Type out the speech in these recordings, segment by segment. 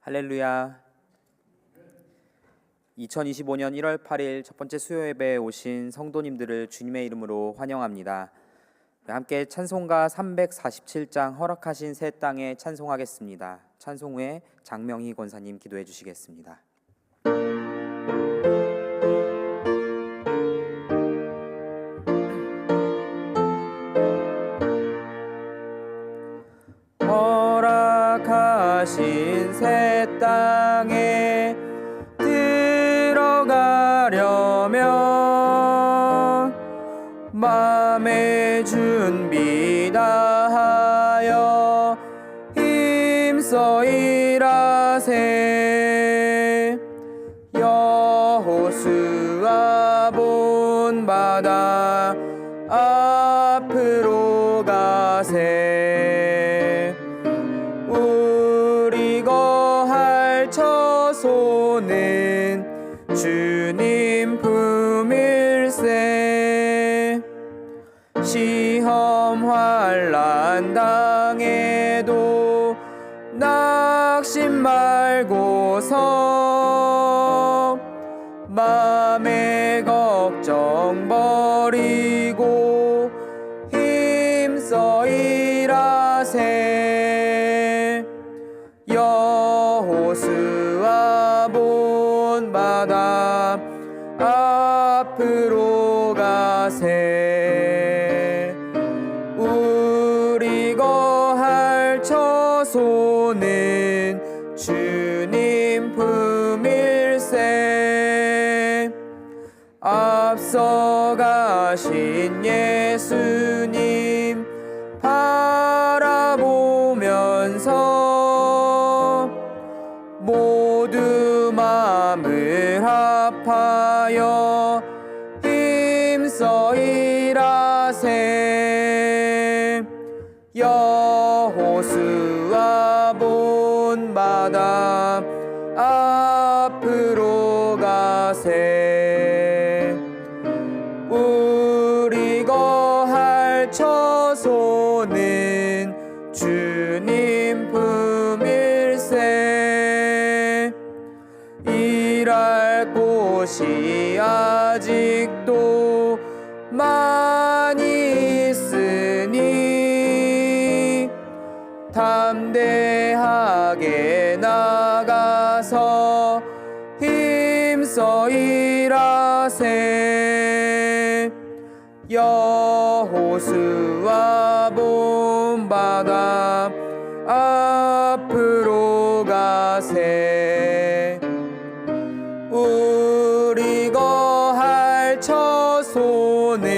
할렐루야. 2025년 1월 8일 첫 번째 수요 예배에 오신 성도님들을 주님의 이름으로 환영합니다. 함께 찬송가 347장 허락하신 새 땅에 찬송하겠습니다. 찬송 후에 장명희 권사님 기도해 주시겠습니다. 허락하신 새 땅에 들어가려면 마음의 준비 다하여 힘써 일하세. 여호수아 본바다 앞으로 가세. 우리 거할 처소는 주님 품일세. 시험 환난 당해도 낙심 말고서 맘의 걱정 버리고 힘써 일하세. 여호수아 본바다 앞으로 가세. 우리 거할 처소는 주님 품일세. 앞서 가신 예수님 바라보면서 모두 마음을 합하여 힘써 일하세. 여호수아 본바다 앞으로 가세. 우리 거할 처소는 주님 품일세. 일할 곳이 아직도 많이 있으니 담대하게 나가서 힘써 일하세. 여호수아 본바다 앞으로 가세. 우리 거할 처소는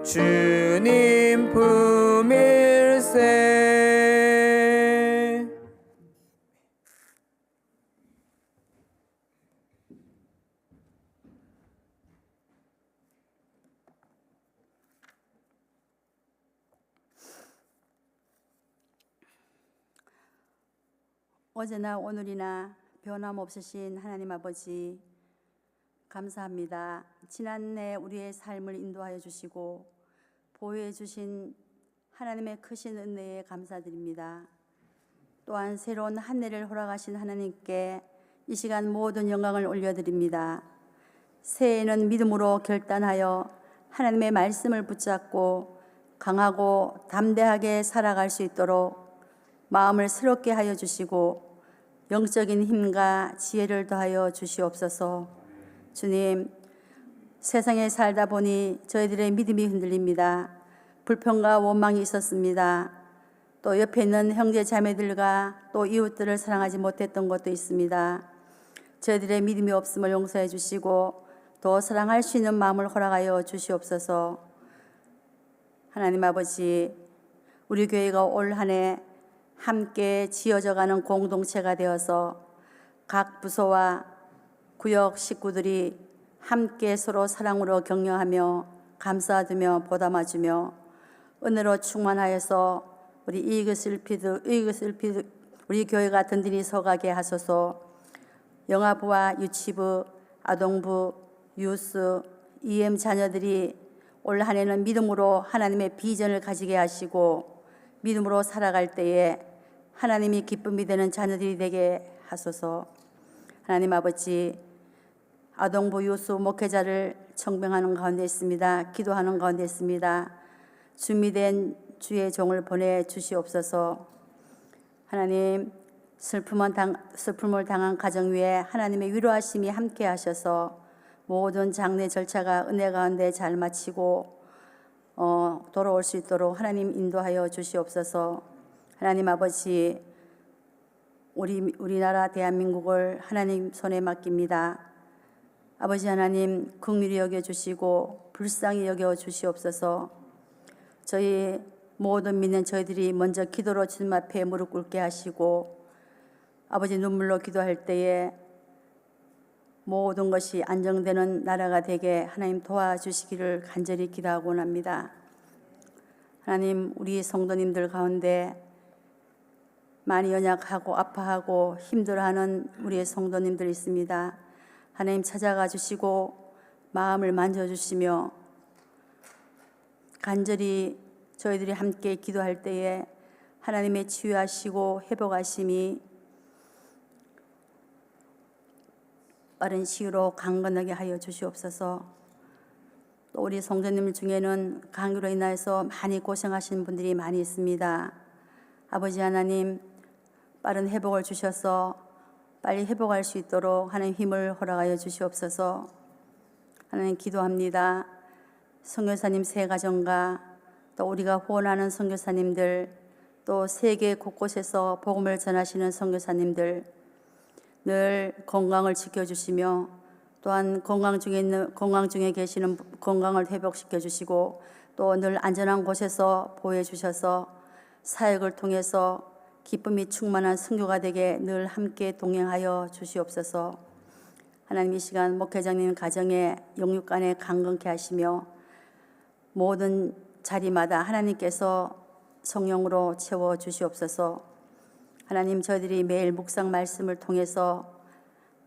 주님 품일세. 어제나 오늘이나 변함없으신 하나님 아버지, 감사합니다. 지난해 우리의 삶을 인도하여 주시고 보호해 주신 하나님의 크신 은혜에 감사드립니다. 또한 새로운 한 해를 허락하신 하나님께 이 시간 모든 영광을 올려드립니다. 새해에는 믿음으로 결단하여 하나님의 말씀을 붙잡고 강하고 담대하게 살아갈 수 있도록 마음을 새롭게 하여 주시고 영적인 힘과 지혜를 더하여 주시옵소서. 주님, 세상에 살다 보니 저희들의 믿음이 흔들립니다. 불평과 원망이 있었습니다. 또 옆에 있는 형제 자매들과 또 이웃들을 사랑하지 못했던 것도 있습니다. 저희들의 믿음이 없음을 용서해 주시고 더 사랑할 수 있는 마음을 허락하여 주시옵소서. 하나님 아버지, 우리 교회가 올 한 해 함께 지어져가는 공동체가 되어서 각 부서와 구역 식구들이 함께 서로 사랑으로 격려하며 감싸주며 보담아주며 은혜로 충만하여서 우리 우리 교회가 든든히 서가게 하소서. 영아부와 유치부, 아동부, 유스, EM 자녀들이 올 한 해는 믿음으로 하나님의 비전을 가지게 하시고 믿음으로 살아갈 때에 하나님이 기쁨이 되는 자녀들이 되게 하소서. 하나님 아버지, 아동부 유수 목회자를 청병하는 가운데 있습니다. 기도하는 가운데 있습니다. 준비된 주의 종을 보내 주시옵소서. 하나님, 슬픔을 당한 가정 위에 하나님의 위로하심이 함께 하셔서 모든 장례 절차가 은혜 가운데 잘 마치고 돌아올 수 있도록 하나님 인도하여 주시옵소서. 하나님 아버지, 우리나라 대한민국을 하나님 손에 맡깁니다. 아버지 하나님, 긍휼히 여겨주시고 불쌍히 여겨주시옵소서. 저희 모든 믿는 저희들이 먼저 기도로 주님 앞에 무릎 꿇게 하시고 아버지 눈물로 기도할 때에 모든 것이 안정되는 나라가 되게 하나님 도와주시기를 간절히 기도하고 납니다. 하나님, 우리 성도님들 가운데 많이 연약하고 아파하고 힘들어하는 우리의 성도님들이 있습니다. 하나님 찾아가 주시고 마음을 만져주시며 간절히 저희들이 함께 기도할 때에 하나님의 치유하시고 회복하심이 빠른 시일로 강건하게 하여 주시옵소서. 또 우리 성도님 중에는 감기로 인하여서 많이 고생하시는 분들이 많이 있습니다. 아버지 하나님, 빠른 회복을 주셔서 빨리 회복할 수 있도록 하나님 힘을 허락하여 주시옵소서. 하나님 기도합니다. 선교사님 세 가정과 또 우리가 후원하는 선교사님들, 또 세계 곳곳에서 복음을 전하시는 선교사님들 늘 건강을 지켜주시며 또한 건강 중에 계시는 건강을 회복시켜 주시고 또 늘 안전한 곳에서 보호해 주셔서 사역을 통해서 기쁨이 충만한 선교가 되게 늘 함께 동행하여 주시옵소서. 하나님, 이 시간 목회장님 가정에 영육간에 강건케 하시며 모든 자리마다 하나님께서 성령으로 채워 주시옵소서. 하나님, 저희들이 매일 묵상 말씀을 통해서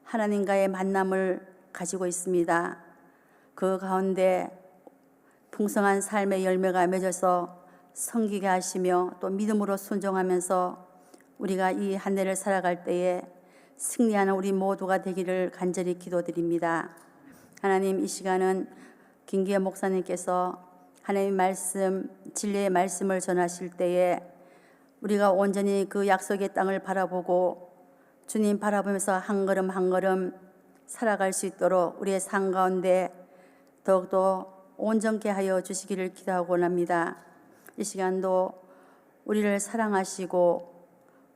하나님과의 만남을 가지고 있습니다. 그 가운데 풍성한 삶의 열매가 맺어서 섬기게 하시며 또 믿음으로 순종하면서 우리가 이 한 해를 살아갈 때에 승리하는 우리 모두가 되기를 간절히 기도드립니다. 하나님, 이 시간은 김기현 목사님께서 하나님의 말씀, 진리의 말씀을 전하실 때에 우리가 온전히 그 약속의 땅을 바라보고 주님 바라보면서 한 걸음 한 걸음 살아갈 수 있도록 우리의 삶 가운데 더욱더 온전케 하여 주시기를 기도하고 납니다. 이 시간도 우리를 사랑하시고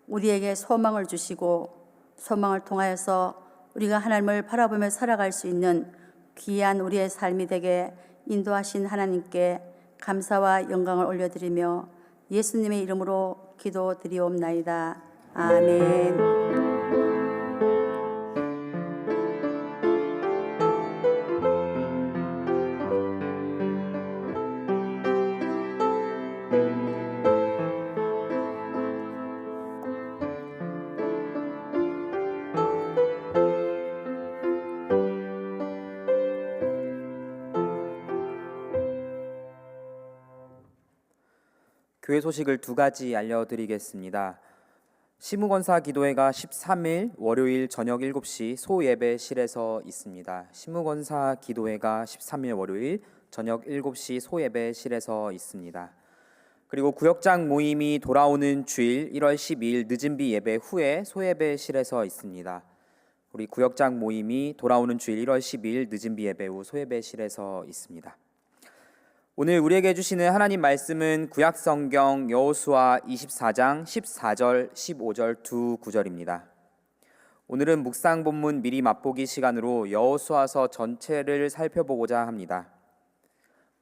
우리에게 소망을 주시고 소망을 통하여서 우리가 하나님을 바라보며 살아갈 수 있는 귀한 우리의 삶이 되게 인도하신 하나님께 감사와 영광을 올려드리며 예수님의 이름으로 기도드리옵나이다. 아멘. 교회 소식을 두 가지 알려드리겠습니다. 시무권사 기도회가 13일 월요일 저녁 7시 소예배실에서 있습니다. 시무권사 기도회가 13일 월요일 저녁 7시 소예배실에서 있습니다. 그리고 구역장 모임이 돌아오는 주일 1월 12일 늦은비 예배 후에 소예배실에서 있습니다. 우리 구역장 모임이 돌아오는 주일 1월 12일 늦은비 예배 후 소예배실에서 있습니다. 오늘 우리에게 주시는 하나님 말씀은 구약성경 여호수아 24장 14절 15절 두 구절입니다. 오늘은 묵상 본문 미리 맛보기 시간으로 여호수아서 전체를 살펴보고자 합니다.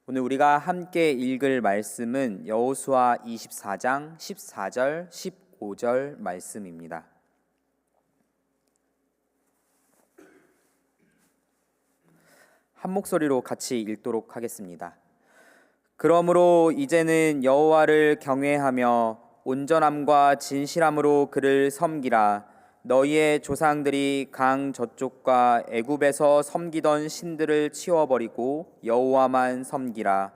오늘 우리가 함께 읽을 말씀은 여호수아 24장 14절 15절 말씀입니다. 한 목소리로 같이 읽도록 하겠습니다. 그러므로 이제는 여호와를 경외하며 온전함과 진실함으로 그를 섬기라. 너희의 조상들이 강 저쪽과 애굽에서 섬기던 신들을 치워버리고 여호와만 섬기라.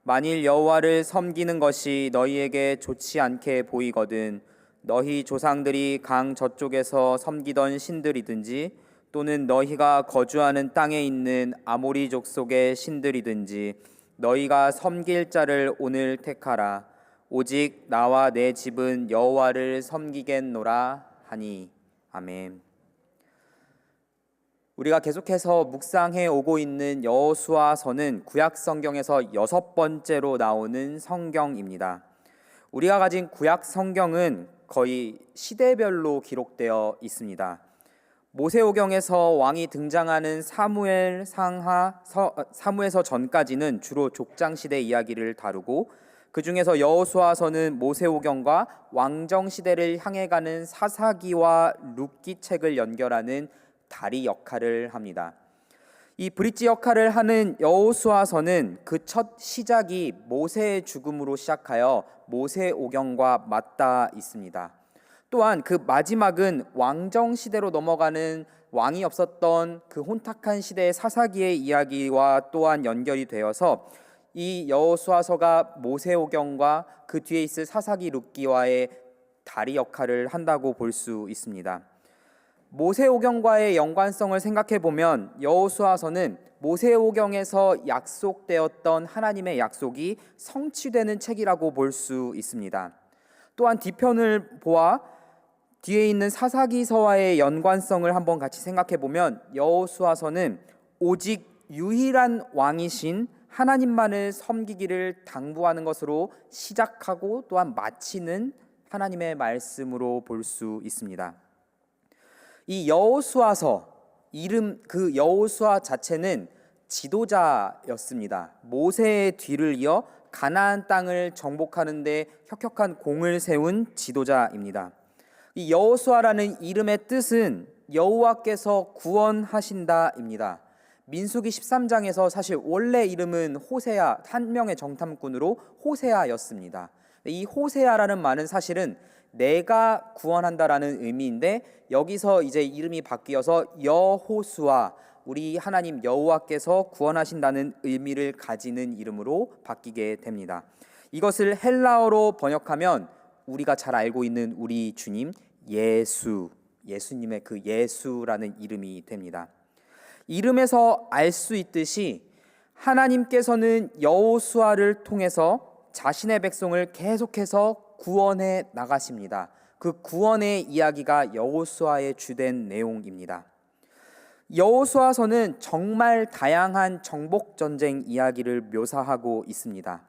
만일 여호와를 섬기는 것이 너희에게 좋지 않게 보이거든 너희 조상들이 강 저쪽에서 섬기던 신들이든지 또는 너희가 거주하는 땅에 있는 아모리 족속의 신들이든지 너희가 섬길 자를 오늘 택하라. 오직 나와 내 집은 여호와를 섬기겠노라 하니. 아멘. 우리가 계속해서 묵상해 오고 있는 여호수아서는 구약 성경에서 6번째로 나오는 성경입니다. 우리가 가진 구약 성경은 거의 시대별로 기록되어 있습니다. 모세오경에서 왕이 등장하는 사무엘서 전까지는 주로 족장 시대 이야기를 다루고, 그 중에서 여호수아서는 모세오경과 왕정 시대를 향해 가는 사사기와 룻기 책을 연결하는 다리 역할을 합니다. 이 브릿지 역할을 하는 여호수아서는 그 첫 시작이 모세의 죽음으로 시작하여 모세오경과 맞닿아 있습니다. 또한 그 마지막은 왕정 시대로 넘어가는 왕이 없었던 그 혼탁한 시대의 사사기의 이야기와 또한 연결이 되어서 이 여호수아서가 모세오경과 그 뒤에 있을 사사기 룻기와의 다리 역할을 한다고 볼 수 있습니다. 모세오경과의 연관성을 생각해 보면 여호수아서는 모세오경에서 약속되었던 하나님의 약속이 성취되는 책이라고 볼 수 있습니다. 또한 뒤편을 보아 뒤에 있는 사사기서와의 연관성을 한번 같이 생각해 보면 여호수아서는 오직 유일한 왕이신 하나님만을 섬기기를 당부하는 것으로 시작하고 또한 마치는 하나님의 말씀으로 볼 수 있습니다. 이 여호수아서 그 여호수아 자체는 지도자였습니다. 모세의 뒤를 이어 가나안 땅을 정복하는 데 혁혁한 공을 세운 지도자입니다. 이 여호수아라는 이름의 뜻은 여호와께서 구원하신다입니다. 민수기 13장에서 사실 원래 이름은 호세아, 한 명의 정탐꾼으로 호세아였습니다. 이 호세아라는 말은 사실은 내가 구원한다라는 의미인데, 여기서 이제 이름이 바뀌어서 여호수아, 우리 하나님 여호와께서 구원하신다는 의미를 가지는 이름으로 바뀌게 됩니다. 이것을 헬라어로 번역하면 우리가 잘 알고 있는 우리 주님 예수님의 그 예수라는 이름이 됩니다. 이름에서 알 수 있듯이 하나님께서는 여호수아를 통해서 자신의 백성을 계속해서 구원해 나가십니다. 그 구원의 이야기가 여호수아의 주된 내용입니다. 여호수아서는 정말 다양한 정복 전쟁 이야기를 묘사하고 있습니다.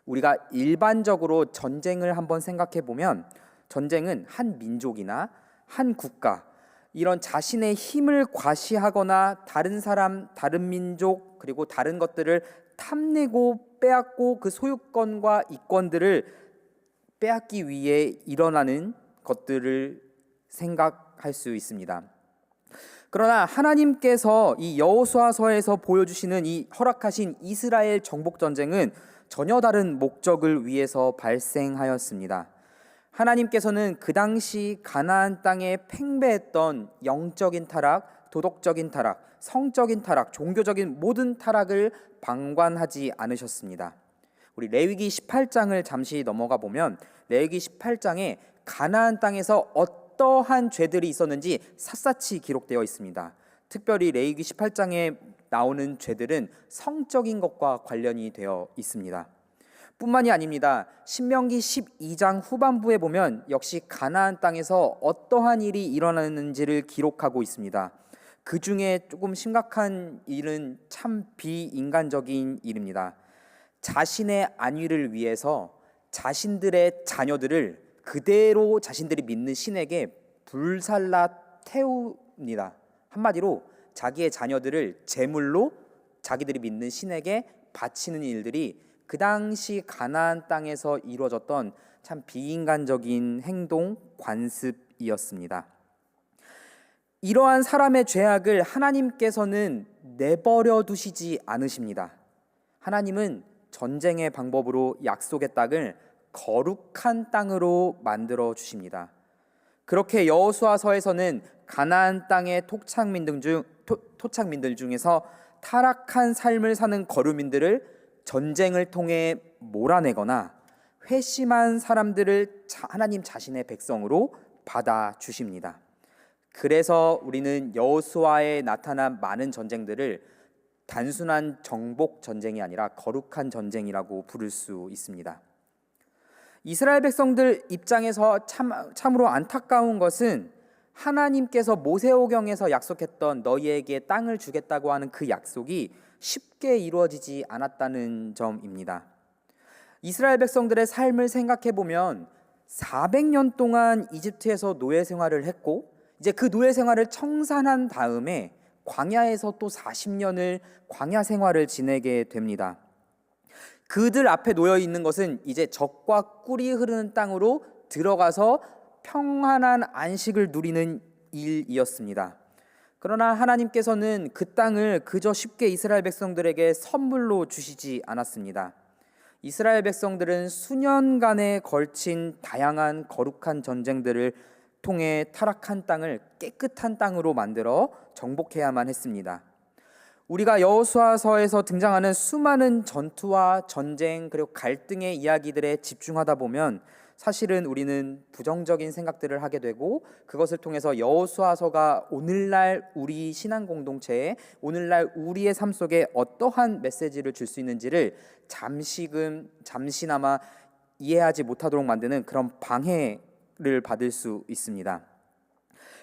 우리가 일반적으로 전쟁을 한번 생각해 보면 전쟁은 한 민족이나 한 국가, 이런 자신의 힘을 과시하거나 다른 사람, 다른 민족, 그리고 다른 것들을 탐내고 빼앗고 그 소유권과 이권들을 빼앗기 위해 일어나는 것들을 생각할 수 있습니다. 그러나 하나님께서 이 여호수아서에서 보여주시는 이 허락하신 이스라엘 정복 전쟁은 전혀 다른 목적을 위해서 발생하였습니다. 하나님께서는 그 당시 가나안 땅에 팽배했던 영적인 타락, 도덕적인 타락, 성적인 타락, 종교적인 모든 타락을 방관하지 않으셨습니다. 우리 레위기 18장을 잠시 넘어가 보면 레위기 18장에 가나안 땅에서 어떠한 죄들이 있었는지 샅샅이 기록되어 있습니다. 특별히 레위기 18장에 나오는 죄들은 성적인 것과 관련이 되어 있습니다. 뿐만이 아닙니다. 신명기 12장 후반부에 보면 역시 가나안 땅에서 어떠한 일이 일어났는지를 기록하고 있습니다. 그 중에 조금 심각한 일은 참 비인간적인 일입니다. 자신의 안위를 위해서 자신들의 자녀들을 그대로 자신들이 믿는 신에게 불살라 태웁니다. 한마디로 자기의 자녀들을 제물로 자기들이 믿는 신에게 바치는 일들이 그 당시 가나안 땅에서 이루어졌던 참 비인간적인 행동, 관습이었습니다. 이러한 사람의 죄악을 하나님께서는 내버려 두시지 않으십니다. 하나님은 전쟁의 방법으로 약속의 땅을 거룩한 땅으로 만들어 주십니다. 그렇게 여호수아서에서는 가나안 땅의 토착민들 중에서 타락한 삶을 사는 거류민들을 전쟁을 통해 몰아내거나 회심한 사람들을 하나님 자신의 백성으로 받아 주십니다. 그래서 우리는 여호수아에 나타난 많은 전쟁들을 단순한 정복 전쟁이 아니라 거룩한 전쟁이라고 부를 수 있습니다. 이스라엘 백성들 입장에서 참으로 안타까운 것은 하나님께서 모세오경에서 약속했던 너희에게 땅을 주겠다고 하는 그 약속이 쉽게 이루어지지 않았다는 점입니다. 이스라엘 백성들의 삶을 생각해 보면 400년 동안 이집트에서 노예 생활을 했고, 이제 그 노예 생활을 청산한 다음에 광야에서 또 40년을 광야 생활을 지내게 됩니다. 그들 앞에 놓여 있는 것은 이제 젖과 꿀이 흐르는 땅으로 들어가서 평안한 안식을 누리는 일이었습니다. 그러나 하나님께서는 그 땅을 그저 쉽게 이스라엘 백성들에게 선물로 주시지 않았습니다. 이스라엘 백성들은 수년간에 걸친 다양한 거룩한 전쟁들을 통해 타락한 땅을 깨끗한 땅으로 만들어 정복해야만 했습니다. 우리가 여호수아서에서 등장하는 수많은 전투와 전쟁 그리고 갈등의 이야기들에 집중하다 보면 사실은 우리는 부정적인 생각들을 하게 되고, 그것을 통해서 여호수아서가 오늘날 우리 신앙 공동체에, 오늘날 우리의 삶 속에 어떠한 메시지를 줄 수 있는지를 잠시나마 이해하지 못하도록 만드는 그런 방해를 받을 수 있습니다.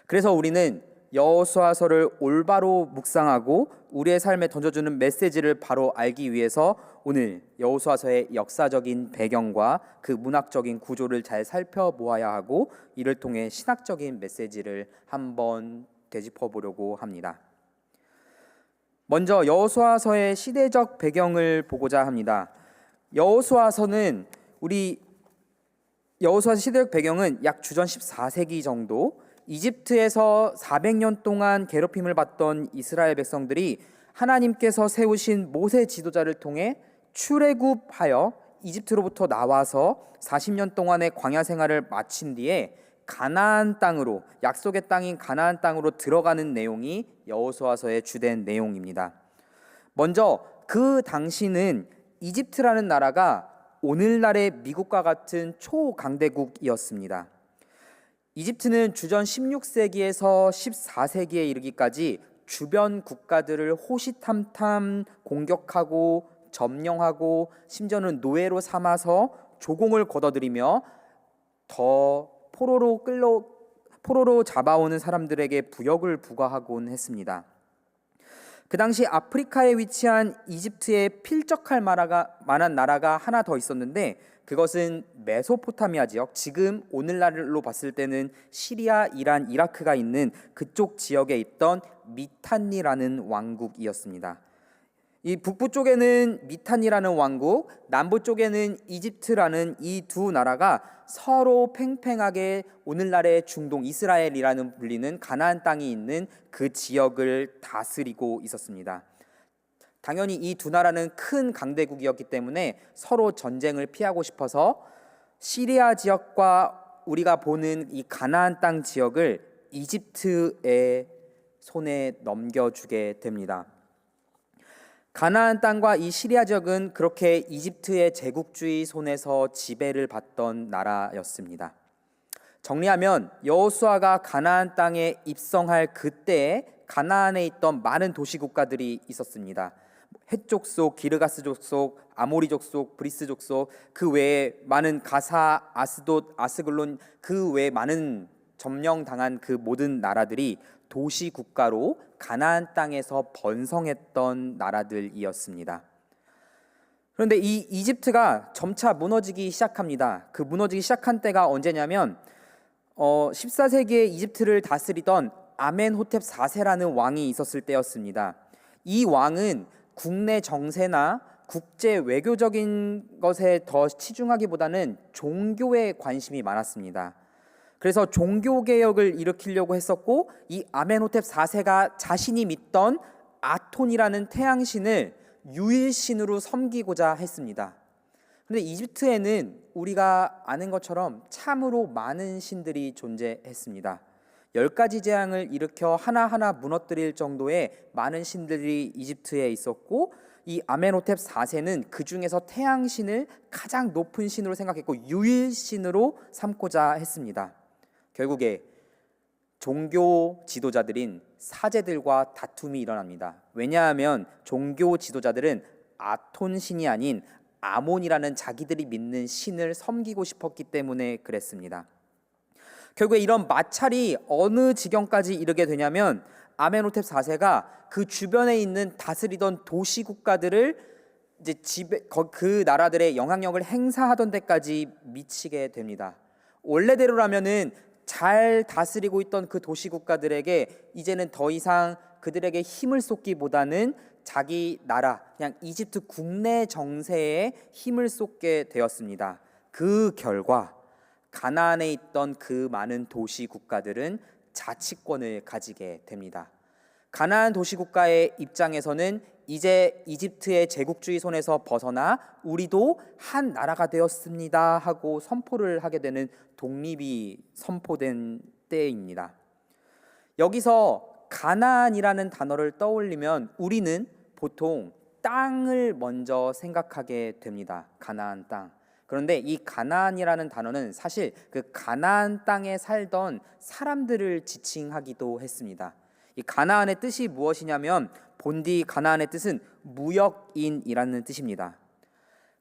그래서 우리는 여호수아서를 올바로 묵상하고 우리의 삶에 던져주는 메시지를 바로 알기 위해서 오늘 여호수아서의 역사적인 배경과 그 문학적인 구조를 잘 살펴보아야 하고, 이를 통해 신학적인 메시지를 한번 되짚어 보려고 합니다. 먼저 여호수아서의 시대적 배경을 보고자 합니다. 여호수아서는 여호수아 시대적 배경은 약 주전 14세기 정도, 이집트에서 400년 동안 괴롭힘을 받던 이스라엘 백성들이 하나님께서 세우신 모세 지도자를 통해 출애굽하여 이집트로부터 나와서 40년 동안의 광야 생활을 마친 뒤에 가나안 땅으로, 약속의 땅인 가나안 땅으로 들어가는 내용이 여호수아서의 주된 내용입니다. 먼저 그 당시는 이집트라는 나라가 오늘날의 미국과 같은 초강대국이었습니다. 이집트는 주전 16세기에서 14세기에 이르기까지 주변 국가들을 호시탐탐 공격하고 점령하고 심지어는 노예로 삼아서 조공을 거둬들이며 더 포로로 잡아오는 사람들에게 부역을 부과하곤 했습니다. 그 당시 아프리카에 위치한 이집트에 필적할 만한 나라가 하나 더 있었는데, 그것은 메소포타미아 지역, 지금 오늘날로 봤을 때는 시리아, 이란, 이라크가 있는 그쪽 지역에 있던 미탄니라는 왕국이었습니다. 이 북부 쪽에는 미탄니라는 왕국, 남부 쪽에는 이집트라는 이 두 나라가 서로 팽팽하게 오늘날의 중동 이스라엘이라는 불리는 가나안 땅이 있는 그 지역을 다스리고 있었습니다. 당연히 이 두 나라는 큰 강대국이었기 때문에 서로 전쟁을 피하고 싶어서 시리아 지역과 우리가 보는 이 가나안 땅 지역을 이집트의 손에 넘겨주게 됩니다. 가나안 땅과 이 시리아 지역은 그렇게 이집트의 제국주의 손에서 지배를 받던 나라였습니다. 정리하면 여호수아가 가나안 땅에 입성할 그때에 가나안에 있던 많은 도시 국가들이 있었습니다. 헷 족속, 기르가스 족속, 아모리 족속, 브리스 족속, 그 외에 많은 가사, 아스돗, 아스글론, 그 외에 많은 점령당한 그 모든 나라들이 도시 국가로 가나안 땅에서 번성했던 나라들이었습니다. 그런데 이 이집트가 점차 무너지기 시작합니다. 그 무너지기 시작한 때가 언제냐면 14세기에 이집트를 다스리던 아멘호텝 4세라는 왕이 있었을 때였습니다. 이 왕은 국내 정세나 국제 외교적인 것에 더 치중하기보다는 종교에 관심이 많았습니다. 그래서 종교개혁을 일으키려고 했었고, 이 아멘호텝 4세가 자신이 믿던 아톤이라는 태양신을 유일신으로 섬기고자 했습니다. 그런데 이집트에는 우리가 아는 것처럼 참으로 많은 신들이 존재했습니다. 10가지 재앙을 일으켜 하나하나 무너뜨릴 정도의 많은 신들이 이집트에 있었고, 이 아멘호텝 4세는 그 중에서 태양신을 가장 높은 신으로 생각했고 유일신으로 삼고자 했습니다. 결국에 종교 지도자들인 사제들과 다툼이 일어납니다. 왜냐하면 종교 지도자들은 아톤신이 아닌 아몬이라는 자기들이 믿는 신을 섬기고 싶었기 때문에 그랬습니다. 결국에 이런 마찰이 어느 지경까지 이르게 되냐면 아멘호텝 4세가 그 주변에 있는 다스리던 도시 국가들을 이제 그 나라들의 영향력을 행사하던 데까지 미치게 됩니다. 원래대로라면은 잘 다스리고 있던 그 도시 국가들에게 이제는 더 이상 그들에게 힘을 쏟기보다는 자기 나라, 그냥 이집트 국내 정세에 힘을 쏟게 되었습니다. 그 결과 가나안에 있던 그 많은 도시 국가들은 자치권을 가지게 됩니다. 가나안 도시 국가의 입장에서는 이제 이집트의 제국주의 손에서 벗어나 우리도 한 나라가 되었습니다 하고 선포를 하게 되는 독립이 선포된 때입니다. 여기서 가나안이라는 단어를 떠올리면 우리는 보통 땅을 먼저 생각하게 됩니다. 가나안 땅. 그런데 이 가나안이라는 단어는 사실 그 가나안 땅에 살던 사람들을 지칭하기도 했습니다. 이 가나안의 뜻이 무엇이냐면 본디 가나안의 뜻은 무역인이라는 뜻입니다.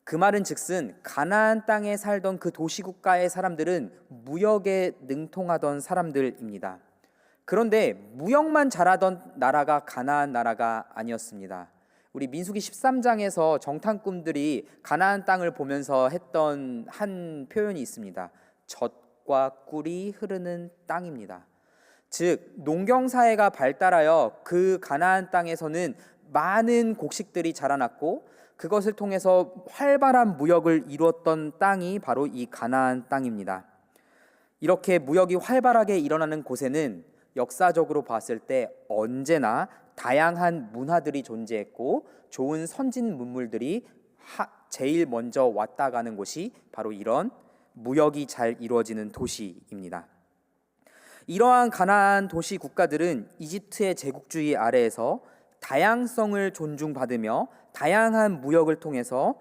그 말은 즉슨 가나안 땅에 살던 그 도시국가의 사람들은 무역에 능통하던 사람들입니다. 그런데 무역만 잘하던 나라가 가나안 나라가 아니었습니다. 우리 민수기 13장에서 정탐꾼들이 가나안 땅을 보면서 했던 한 표현이 있습니다. 젖과 꿀이 흐르는 땅입니다. 즉 농경사회가 발달하여 그 가나안 땅에서는 많은 곡식들이 자라났고 그것을 통해서 활발한 무역을 이루었던 땅이 바로 이 가나안 땅입니다. 이렇게 무역이 활발하게 일어나는 곳에는 역사적으로 봤을 때 언제나 다양한 문화들이 존재했고 좋은 선진 문물들이 제일 먼저 왔다 가는 곳이 바로 이런 무역이 잘 이루어지는 도시입니다. 이러한 가나안 도시 국가들은 이집트의 제국주의 아래에서 다양성을 존중받으며 다양한 무역을 통해서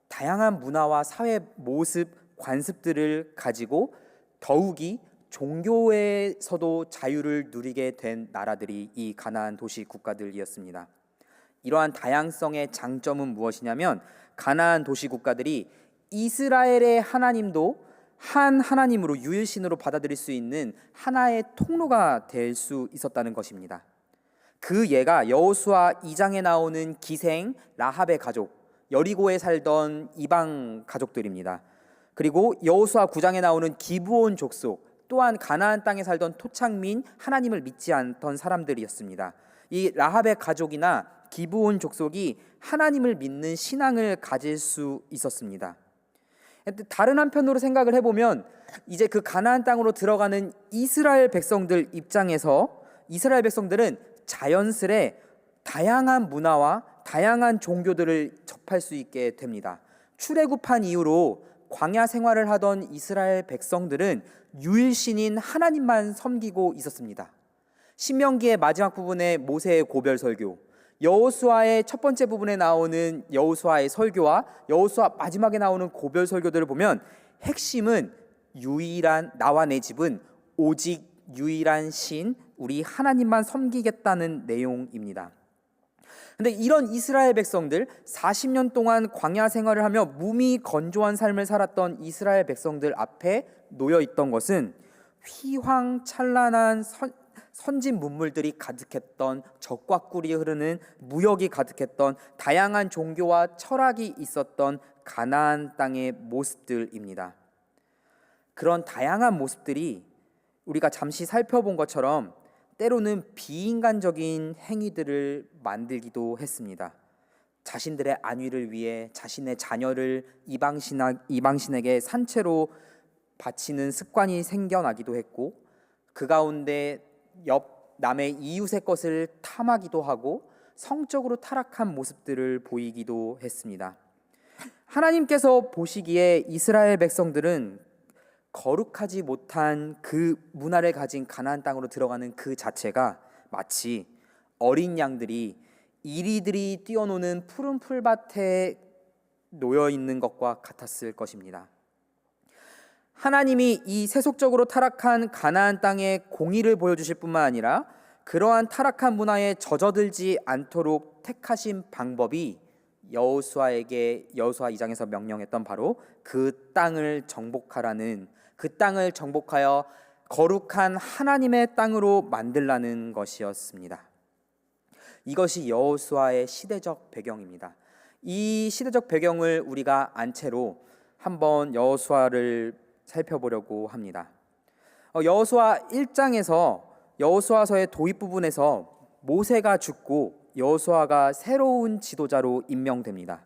다양한 문화와 사회 모습, 관습들을 가지고 더욱이 종교에서도 자유를 누리게 된 나라들이 이 가나안 도시 국가들이었습니다. 이러한 다양성의 장점은 무엇이냐면 가나안 도시 국가들이 이스라엘의 하나님도 한 하나님으로 유일신으로 받아들일 수 있는 하나의 통로가 될 수 있었다는 것입니다. 그 예가 여호수아 2장에 나오는 기생 라합의 가족, 여리고에 살던 이방 가족들입니다. 그리고 여호수아 9장에 나오는 기브온 족속, 또한 가나안 땅에 살던 토착민, 하나님을 믿지 않던 사람들이었습니다. 이 라합의 가족이나 기브온 족속이 하나님을 믿는 신앙을 가질 수 있었습니다. 다른 한편으로 생각을 해보면 이제 그 가나안 땅으로 들어가는 이스라엘 백성들 입장에서 이스라엘 백성들은 자연스레 다양한 문화와 다양한 종교들을 접할 수 있게 됩니다. 출애굽한 이후로 광야 생활을 하던 이스라엘 백성들은 유일신인 하나님만 섬기고 있었습니다. 신명기의 마지막 부분의 모세의 고별 설교, 여호수아의 첫 번째 부분에 나오는 여호수아의 설교와 여호수아 마지막에 나오는 고별 설교들을 보면 핵심은 유일한 나와 내 집은 오직 유일한 신 우리 하나님만 섬기겠다는 내용입니다. 근데 이런 이스라엘 백성들 40년 동안 광야 생활을 하며 몸이 건조한 삶을 살았던 이스라엘 백성들 앞에 놓여 있던 것은 휘황찬란한 선진 문물들이 가득했던 젖과 꿀이 흐르는 무역이 가득했던 다양한 종교와 철학이 있었던 가나안 땅의 모습들입니다. 그런 다양한 모습들이 우리가 잠시 살펴본 것처럼 때로는 비인간적인 행위들을 만들기도 했습니다. 자신들의 안위를 위해 자신의 자녀를 이방신에게 산채로 바치는 습관이 생겨나기도 했고 그 가운데 옆 남의 이웃의 것을 탐하기도 하고 성적으로 타락한 모습들을 보이기도 했습니다. 하나님께서 보시기에 이스라엘 백성들은 거룩하지 못한 그 문화를 가진 가나안 땅으로 들어가는 그 자체가 마치 어린 양들이 이리들이 뛰어노는 푸른 풀밭에 놓여 있는 것과 같았을 것입니다. 하나님이 이 세속적으로 타락한 가나안 땅에 공의를 보여주실 뿐만 아니라 그러한 타락한 문화에 젖어들지 않도록 택하신 방법이 여호수아에게 여호수아 2장에서 명령했던 바로 그 땅을 정복하라는, 그 땅을 정복하여 거룩한 하나님의 땅으로 만들라는 것이었습니다. 이것이 여호수아의 시대적 배경입니다. 이 시대적 배경을 우리가 안 채로 한번 여호수아를 살펴보려고 합니다. 여호수아 1장에서 여호수아서의 도입 부분에서 모세가 죽고 여호수아가 새로운 지도자로 임명됩니다.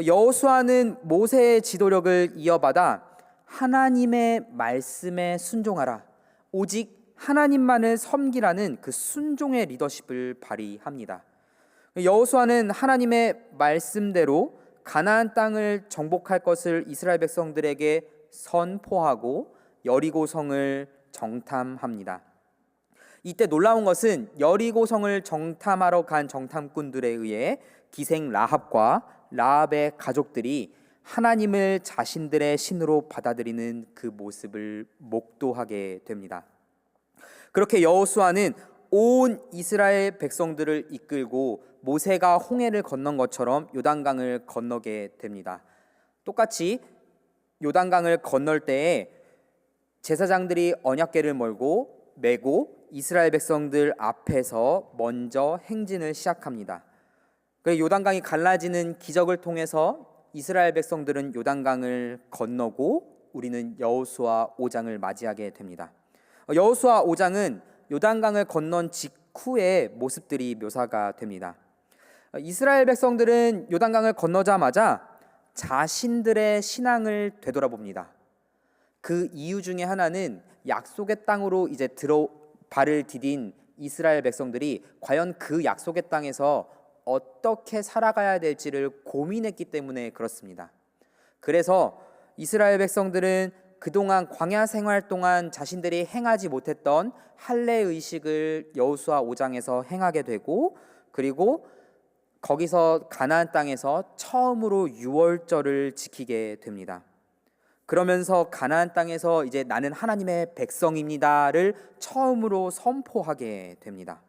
여호수아는 모세의 지도력을 이어받아 하나님의 말씀에 순종하라, 오직 하나님만을 섬기라는 그 순종의 리더십을 발휘합니다. 여호수아는 하나님의 말씀대로 가나안 땅을 정복할 것을 이스라엘 백성들에게 선포하고 여리고성을 정탐합니다. 이때 놀라운 것은 여리고성을 정탐하러 간 정탐꾼들에 의해 기생 라합과 라합의 가족들이 하나님을 자신들의 신으로 받아들이는 그 모습을 목도하게 됩니다. 그렇게 여호수아는 온 이스라엘 백성들을 이끌고 모세가 홍해를 건넌 것처럼 요단강을 건너게 됩니다. 똑같이 요단강을 건널 때에 제사장들이 언약궤를 메고 이스라엘 백성들 앞에서 먼저 행진을 시작합니다. 그래서 요단강이 갈라지는 기적을 통해서 이스라엘 백성들은 요단강을 건너고 우리는 여호수아 5장을 맞이하게 됩니다. 여호수아 5장은 요단강을 건넌 직후의 모습들이 묘사가 됩니다. 이스라엘 백성들은 요단강을 건너자마자 자신들의 신앙을 되돌아봅니다. 그 이유 중에 하나는 약속의 땅으로 이제 발을 디딘 이스라엘 백성들이 과연 그 약속의 땅에서 어떻게 살아가야 될지를 고민했기 때문에 그렇습니다. 그래서 이스라엘 백성들은 그동안 광야 생활 동안 자신들이 행하지 못했던 할례 의식을 여호수아 5장에서 행하게 되고, 그리고 거기서 가나안 땅에서 처음으로 유월절을 지키게 됩니다. 그러면서 가나안 땅에서 이제 나는 하나님의 백성입니다를 처음으로 선포하게 됩니다.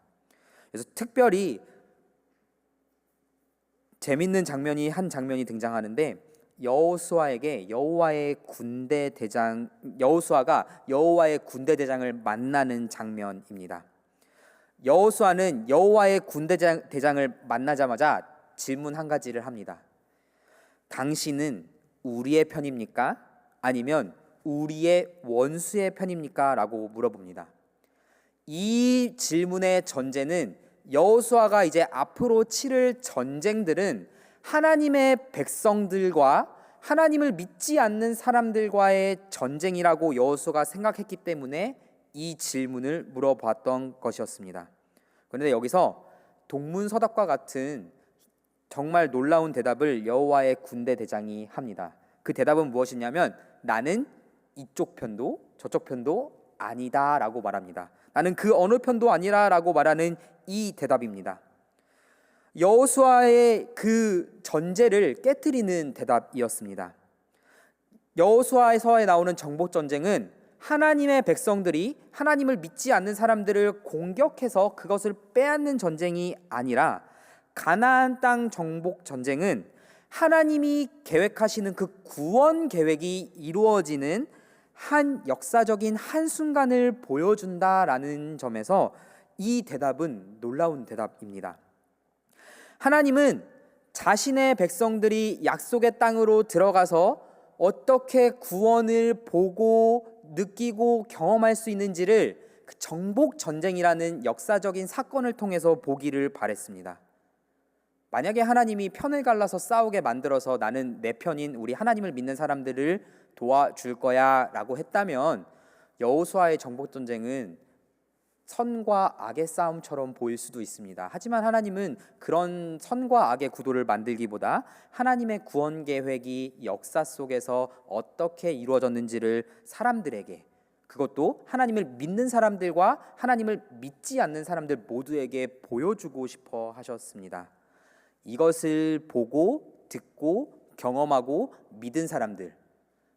그래서 특별히 재밌는 한 장면이 등장하는데, 여호수아가 여호와의 군대 대장을 만나는 장면입니다. 여호수아는 여호와의 군대 대장을 만나자마자 질문 한 가지를 합니다. 당신은 우리의 편입니까? 아니면 우리의 원수의 편입니까? 라고 물어봅니다. 이 질문의 전제는 여호수아가 이제 앞으로 치를 전쟁들은 하나님의 백성들과 하나님을 믿지 않는 사람들과의 전쟁이라고 여호수아가 생각했기 때문에 이 질문을 물어봤던 것이었습니다. 그런데 여기서 동문서답과 같은 정말 놀라운 대답을 여호와의 군대 대장이 합니다. 그 대답은 무엇이냐면 나는 이쪽 편도 저쪽 편도 아니다 라고 말합니다. 나는 그 어느 편도 아니라 라고 말하는 이 대답입니다. 여호수아의 그 전제를 깨트리는 대답이었습니다. 여호수아에서 나오는 정복 전쟁은 하나님의 백성들이 하나님을 믿지 않는 사람들을 공격해서 그것을 빼앗는 전쟁이 아니라, 가나안 땅 정복 전쟁은 하나님이 계획하시는 그 구원 계획이 이루어지는 한 역사적인 한순간을 보여준다라는 점에서 이 대답은 놀라운 대답입니다. 하나님은 자신의 백성들이 약속의 땅으로 들어가서 어떻게 구원을 보고 느끼고 경험할 수 있는지를 그 정복 전쟁이라는 역사적인 사건을 통해서 보기를 바랬습니다. 만약에 하나님이 편을 갈라서 싸우게 만들어서 나는 내 편인 우리 하나님을 믿는 사람들을 도와줄 거야 라고 했다면 여호수아의 정복 전쟁은 선과 악의 싸움처럼 보일 수도 있습니다. 하지만 하나님은 그런 선과 악의 구도를 만들기보다 하나님의 구원 계획이 역사 속에서 어떻게 이루어졌는지를 사람들에게, 그것도 하나님을 믿는 사람들과 하나님을 믿지 않는 사람들 모두에게 보여주고 싶어 하셨습니다. 이것을 보고 듣고 경험하고 믿은 사람들,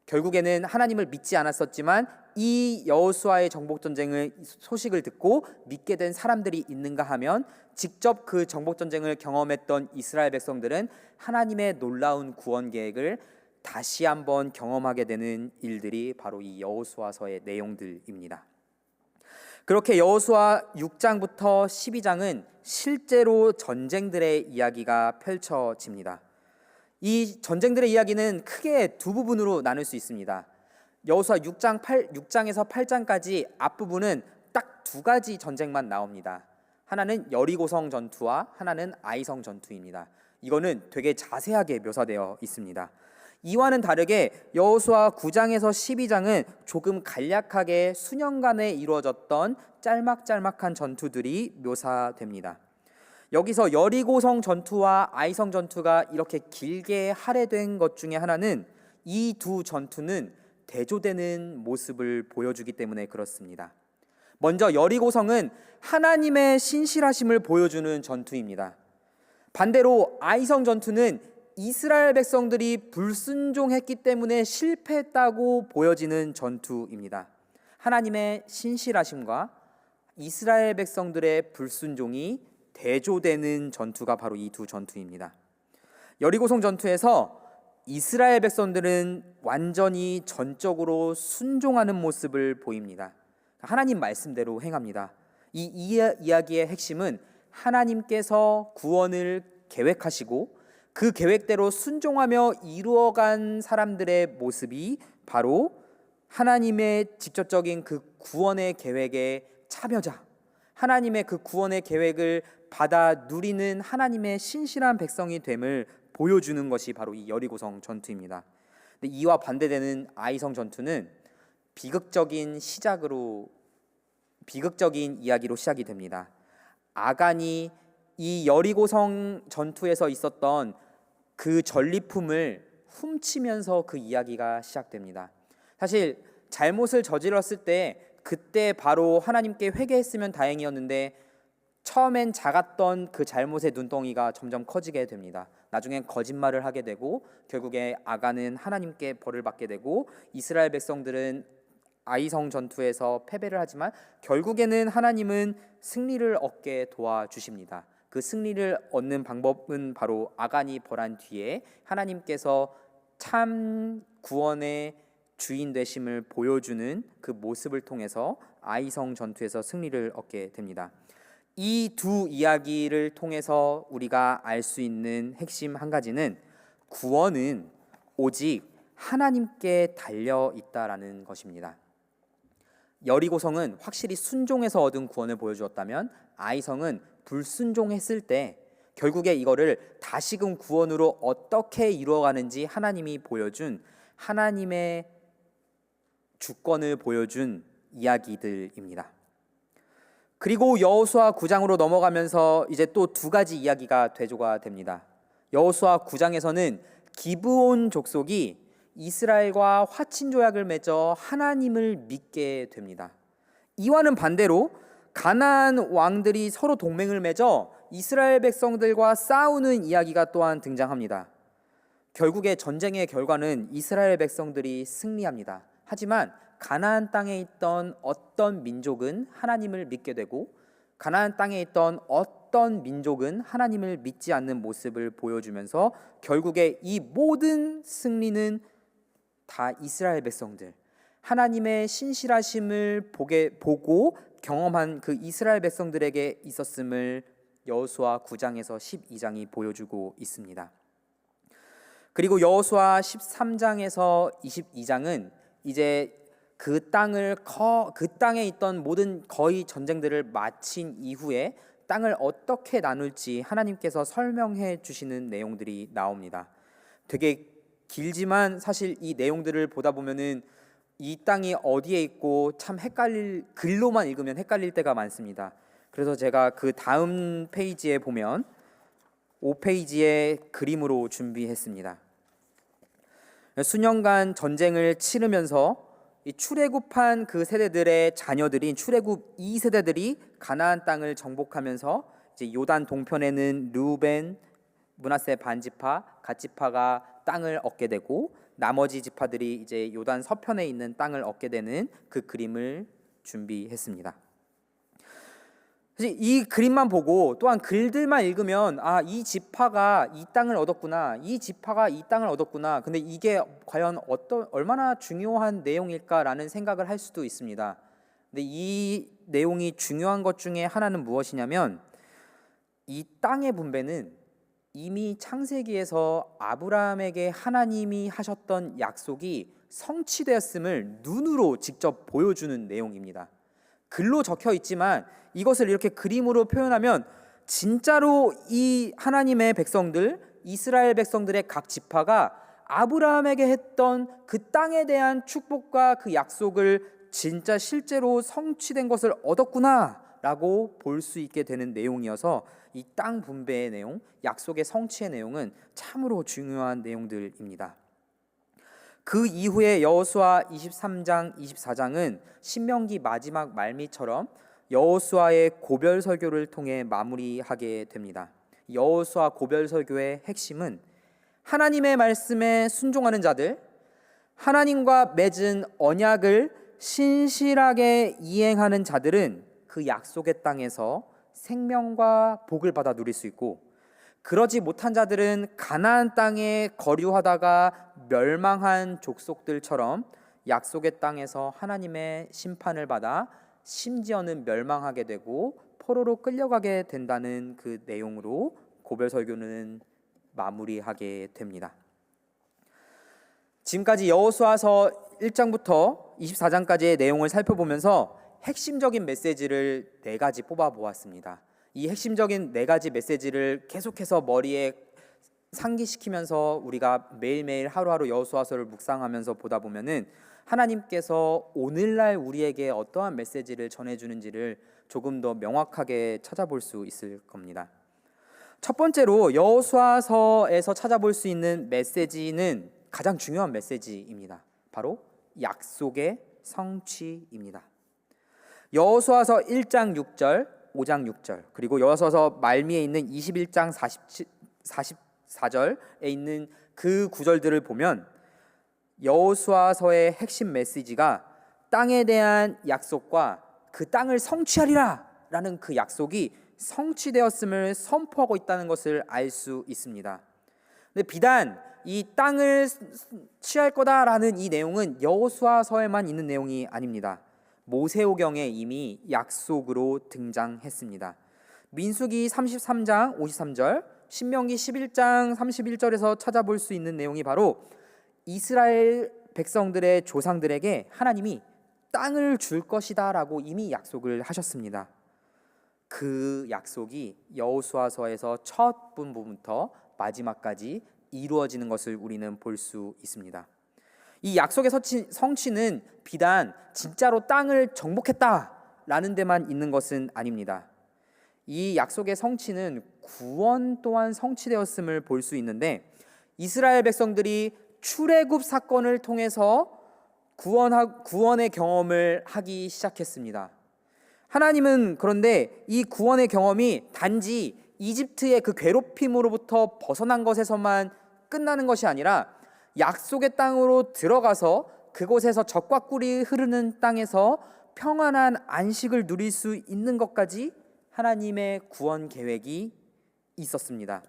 결국에는 하나님을 믿지 않았었지만 이 여호수아의 정복 전쟁을 소식을 듣고 믿게 된 사람들이 있는가 하면 직접 그 정복 전쟁을 경험했던 이스라엘 백성들은 하나님의 놀라운 구원 계획을 다시 한번 경험하게 되는 일들이 바로 이 여호수아서의 내용들입니다. 그렇게 여호수아 6장부터 12장은 실제로 전쟁들의 이야기가 펼쳐집니다. 이 전쟁들의 이야기는 크게 두 부분으로 나눌 수 있습니다. 여호수아 6장에서 8장까지 앞부분은 딱 두 가지 전쟁만 나옵니다. 하나는 여리고성 전투와 하나는 아이성 전투입니다. 이거는 되게 자세하게 묘사되어 있습니다. 이와는 다르게 여호수아 9장에서 12장은 조금 간략하게 수년간에 이루어졌던 짤막짤막한 전투들이 묘사됩니다. 여기서 여리고성 전투와 아이성 전투가 이렇게 길게 할애된 것 중에 하나는 이 두 전투는 대조되는 모습을 보여주기 때문에 그렇습니다. 먼저 여리고성은 하나님의 신실하심을 보여주는 전투입니다. 반대로 아이성 전투는 이스라엘 백성들이 불순종했기 때문에 실패했다고 보여지는 전투입니다. 하나님의 신실하심과 이스라엘 백성들의 불순종이 대조되는 전투가 바로 이 두 전투입니다. 여리고성 전투에서 이스라엘 백성들은 완전히 전적으로 순종하는 모습을 보입니다. 하나님 말씀대로 행합니다. 이 이야기의 핵심은 하나님께서 구원을 계획하시고 그 계획대로 순종하며 이루어간 사람들의 모습이 바로 하나님의 직접적인 그 구원의 계획의 참여자, 하나님의 그 구원의 계획을 받아 누리는 하나님의 신실한 백성이 됨을 보여주는 것이 바로 이 여리고성 전투입니다. 근데 이와 반대되는 아이성 전투는 비극적인 이야기로 시작이 됩니다. 아간이 이 여리고성 전투에서 있었던 그 전리품을 훔치면서 그 이야기가 시작됩니다. 사실 잘못을 저질렀을 때 그때 바로 하나님께 회개했으면 다행이었는데 처음엔 작았던 그 잘못의 눈덩이가 점점 커지게 됩니다. 나중엔 거짓말을 하게 되고 결국에 아간은 하나님께 벌을 받게 되고 이스라엘 백성들은 아이성 전투에서 패배를 하지만 결국에는 하나님은 승리를 얻게 도와주십니다. 그 승리를 얻는 방법은 바로 아간이 벌한 뒤에 하나님께서 참 구원의 주인 되심을 보여주는 그 모습을 통해서 아이성 전투에서 승리를 얻게 됩니다. 이 두 이야기를 통해서 우리가 알 수 있는 핵심 한 가지는 구원은 오직 하나님께 달려 있다라는 것입니다. 여리고성은 확실히 순종해서 얻은 구원을 보여주었다면 아이성은 불순종했을 때 결국에 이거를 다시금 구원으로 어떻게 이루어가는지 하나님이 보여준 하나님의 주권을 보여준 이야기들입니다. 그리고 여호수아 9장으로 넘어가면서 이제 또 두 가지 이야기가 대조가 됩니다. 여호수아 9장에서는 기브온 족속이 이스라엘과 화친 조약을 맺어 하나님을 믿게 됩니다. 이와는 반대로 가나안 왕들이 서로 동맹을 맺어 이스라엘 백성들과 싸우는 이야기가 또한 등장합니다. 결국에 전쟁의 결과는 이스라엘 백성들이 승리합니다. 하지만 가나안 땅에 있던 어떤 민족은 하나님을 믿게 되고 가나안 땅에 있던 어떤 민족은 하나님을 믿지 않는 모습을 보여주면서 결국에 이 모든 승리는 다 이스라엘 백성들, 하나님의 신실하심을 보고 경험한 그 이스라엘 백성들에게 있었음을 여호수아 9장에서 12장이 보여주고 있습니다. 그리고 여호수아 13장에서 22장은 이제 그 땅에 있던 모든 거의 전쟁들을 마친 이후에 땅을 어떻게 나눌지 하나님께서 설명해 주시는 내용들이 나옵니다. 되게 길지만 사실 이 내용들을 보다 보면은 이 땅이 어디에 있고 참 글로만 읽으면 헷갈릴 때가 많습니다. 그래서 제가 그 다음 페이지에 보면 5페이지에 그림으로 준비했습니다. 수년간 전쟁을 치르면서 이 출애굽한 그 세대들의 자녀들인 출애굽 2세대들이 가나안 땅을 정복하면서 이제 요단 동편에는 르우벤, 므낫세 반지파, 갓지파가 땅을 얻게 되고 나머지 지파들이 이제 요단 서편에 있는 땅을 얻게 되는 그 그림을 준비했습니다. 사실 이 그림만 보고 또한 글들만 읽으면 이 지파가 이 땅을 얻었구나, 이 지파가 이 땅을 얻었구나. 근데 이게 과연 얼마나 중요한 내용일까라는 생각을 할 수도 있습니다. 근데 이 내용이 중요한 것 중에 하나는 무엇이냐면 이 땅의 분배는 이미 창세기에서 아브라함에게 하나님이 하셨던 약속이 성취되었음을 눈으로 직접 보여주는 내용입니다. 글로 적혀 있지만 이것을 이렇게 그림으로 표현하면 진짜로 이 하나님의 백성들, 이스라엘 백성들의 각 지파가 아브라함에게 했던 그 땅에 대한 축복과 그 약속을 진짜 실제로 성취된 것을 얻었구나라고 볼 수 있게 되는 내용이어서 이 땅 분배의 내용, 약속의 성취의 내용은 참으로 중요한 내용들입니다. 그 이후에 여호수아 23장, 24장은 신명기 마지막 말미처럼 여호수아의 고별 설교를 통해 마무리하게 됩니다. 여호수아 고별 설교의 핵심은 하나님의 말씀에 순종하는 자들, 하나님과 맺은 언약을 신실하게 이행하는 자들은 그 약속의 땅에서 생명과 복을 받아 누릴 수 있고, 그러지 못한 자들은 가나안 땅에 거류하다가 멸망한 족속들처럼 약속의 땅에서 하나님의 심판을 받아 심지어는 멸망하게 되고 포로로 끌려가게 된다는 그 내용으로 고별 설교는 마무리하게 됩니다. 지금까지 여호수아서 1장부터 24장까지의 내용을 살펴보면서 핵심적인 메시지를 4가지 뽑아 보았습니다. 이 핵심적인 4가지 메시지를 계속해서 머리에 상기시키면서 우리가 매일매일 하루하루 여호수아서를 묵상하면서 보다 보면은 하나님께서 오늘날 우리에게 어떠한 메시지를 전해주는지를 조금 더 명확하게 찾아볼 수 있을 겁니다. 첫 번째로 여호수아서에서 찾아볼 수 있는 메시지는 가장 중요한 메시지입니다. 바로 약속의 성취입니다. 여호수아서 1장 6절, 5장 6절, 그리고 여호수아서 말미에 있는 21장 44절에 있는 그 구절들을 보면 여호수아서의 핵심 메시지가 땅에 대한 약속과 그 땅을 성취하리라 라는 그 약속이 성취되었음을 선포하고 있다는 것을 알 수 있습니다. 근데 비단 이 땅을 취할 거다라는 이 내용은 여호수아서에만 있는 내용이 아닙니다. 모세오경에 이미 약속으로 등장했습니다. 민수기 33장 53절, 신명기 11장 31절에서 찾아볼 수 있는 내용이 바로 이스라엘 백성들의 조상들에게 하나님이 땅을 줄 것이다 라고 이미 약속을 하셨습니다. 그 약속이 여호수아서에서 첫 부분부터 마지막까지 이루어지는 것을 우리는 볼 수 있습니다. 이 약속의 성취는 비단 진짜로 땅을 정복했다라는 데만 있는 것은 아닙니다. 이 약속의 성취는 구원 또한 성취되었음을 볼 수 있는데, 이스라엘 백성들이 출애굽 사건을 통해서 구원의 경험을 하기 시작했습니다. 하나님은 그런데 이 구원의 경험이 단지 이집트의 그 괴롭힘으로부터 벗어난 것에서만 끝나는 것이 아니라 약속의 땅으로 들어가서 그곳에서 젖과 꿀이 흐르는 땅에서 평안한 안식을 누릴 수 있는 것까지 하나님의 구원 계획이 있었습니다.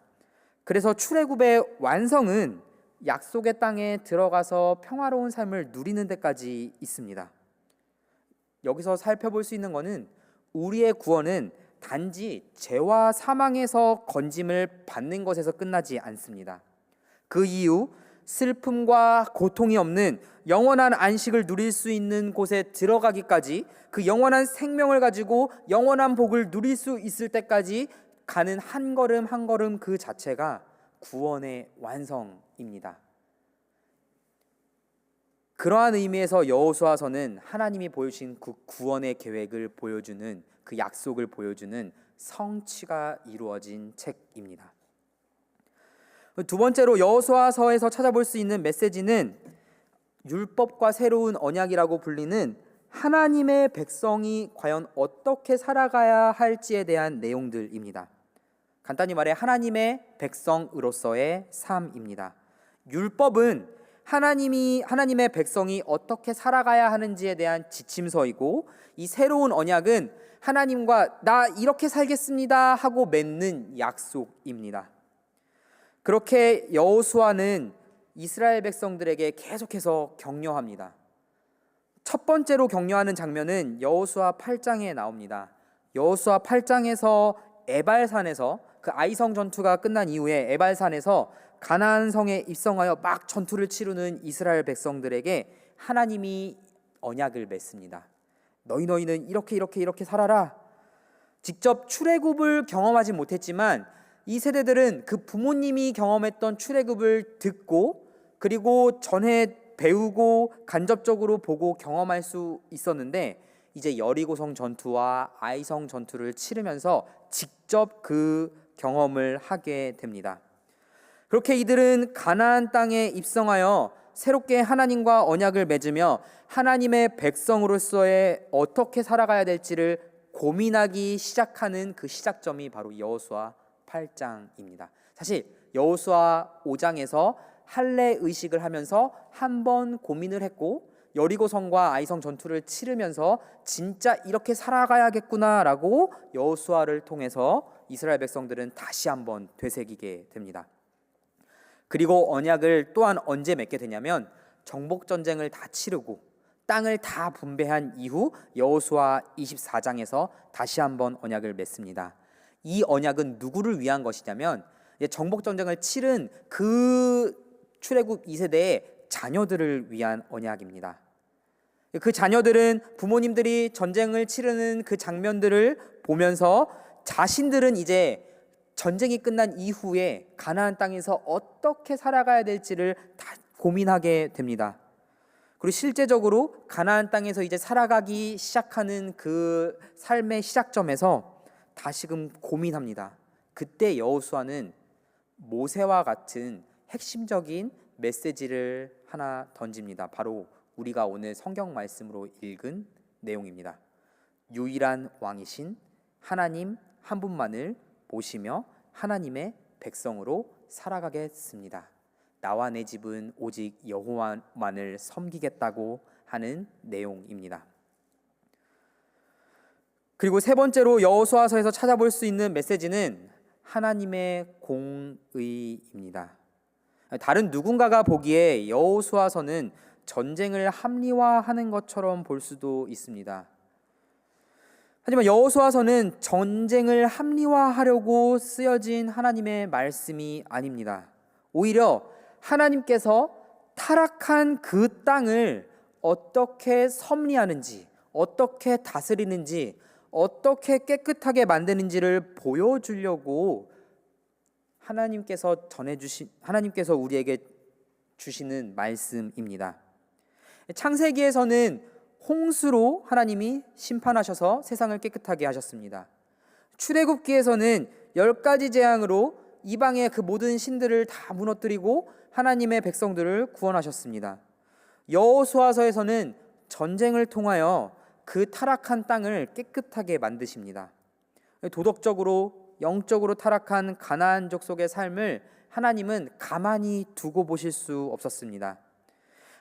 그래서 출애굽의 완성은 약속의 땅에 들어가서 평화로운 삶을 누리는 데까지 있습니다. 여기서 살펴볼 수 있는 것은 우리의 구원은 단지 죄와 사망에서 건짐을 받는 것에서 끝나지 않습니다. 그 이후 슬픔과 고통이 없는 영원한 안식을 누릴 수 있는 곳에 들어가기까지, 그 영원한 생명을 가지고 영원한 복을 누릴 수 있을 때까지 가는 한 걸음 한 걸음 그 자체가 구원의 완성입니다. 그러한 의미에서 여호수아서는 하나님이 보여주신 그 구원의 계획을 보여주는, 그 약속을 보여주는 성취가 이루어진 책입니다. 두 번째로 여호수아서에서 찾아볼 수 있는 메시지는 율법과 새로운 언약이라고 불리는 하나님의 백성이 과연 어떻게 살아가야 할지에 대한 내용들입니다. 간단히 말해 하나님의 백성으로서의 삶입니다. 율법은 하나님의 백성이 어떻게 살아가야 하는지에 대한 지침서이고, 이 새로운 언약은 하나님과 나 이렇게 살겠습니다 하고 맺는 약속입니다. 그렇게 여호수아는 이스라엘 백성들에게 계속해서 격려합니다. 첫 번째로 격려하는 장면은 여호수아 8장에 나옵니다. 여호수아 8장에서 에발산에서 그 아이성 전투가 끝난 이후에 에발산에서 가나안 성에 입성하여 막 전투를 치르는 이스라엘 백성들에게 하나님이 언약을 맺습니다. 너희는 이렇게 살아라. 직접 출애굽을 경험하지 못했지만 이 세대들은 그 부모님이 경험했던 출애굽을 듣고 그리고 전해 배우고 간접적으로 보고 경험할 수 있었는데, 이제 여리고성 전투와 아이성 전투를 치르면서 직접 그 경험을 하게 됩니다. 그렇게 이들은 가나안 땅에 입성하여 새롭게 하나님과 언약을 맺으며 하나님의 백성으로서의 어떻게 살아가야 될지를 고민하기 시작하는 그 시작점이 바로 여호수아 8장입니다. 사실 여호수아 5장에서 할례 의식을 하면서 한 번 고민을 했고, 여리고성과 아이성 전투를 치르면서 진짜 이렇게 살아가야겠구나라고 여호수아를 통해서 이스라엘 백성들은 다시 한번 되새기게 됩니다. 그리고 언약을 또한 언제 맺게 되냐면 정복 전쟁을 다 치르고 땅을 다 분배한 이후 여호수아 24장에서 다시 한번 언약을 맺습니다. 이 언약은 누구를 위한 것이냐면 정복 전쟁을 치른 그 출애굽 2세대의 자녀들을 위한 언약입니다. 그 자녀들은 부모님들이 전쟁을 치르는 그 장면들을 보면서 자신들은 이제 전쟁이 끝난 이후에 가나안 땅에서 어떻게 살아가야 될지를 다 고민하게 됩니다. 그리고 실제적으로 가나안 땅에서 이제 살아가기 시작하는 그 삶의 시작점에서 다시금 고민합니다. 그때 여호수아는 모세와 같은 핵심적인 메시지를 하나 던집니다. 바로 우리가 오늘 성경 말씀으로 읽은 내용입니다. 유일한 왕이신 하나님 한 분만을 모시며 하나님의 백성으로 살아가겠습니다. 나와 내 집은 오직 여호와만을 섬기겠다고 하는 내용입니다. 그리고 세 번째로 여호수아서에서 찾아볼 수 있는 메시지는 하나님의 공의입니다. 다른 누군가가 보기에 여호수아서는 전쟁을 합리화하는 것처럼 볼 수도 있습니다. 하지만 여호수아서는 전쟁을 합리화하려고 쓰여진 하나님의 말씀이 아닙니다. 오히려 하나님께서 타락한 그 땅을 어떻게 섭리하는지, 어떻게 다스리는지, 어떻게 깨끗하게 만드는지를 보여주려고 하나님께서 우리에게 주시는 말씀입니다. 창세기에서는 홍수로 하나님이 심판하셔서 세상을 깨끗하게 하셨습니다. 출애굽기에서는 10가지 재앙으로 이방의 그 모든 신들을 다 무너뜨리고 하나님의 백성들을 구원하셨습니다. 여호수아서에서는 전쟁을 통하여 그 타락한 땅을 깨끗하게 만드십니다. 도덕적으로 영적으로 타락한 가나안 족속의 삶을 하나님은 가만히 두고 보실 수 없었습니다.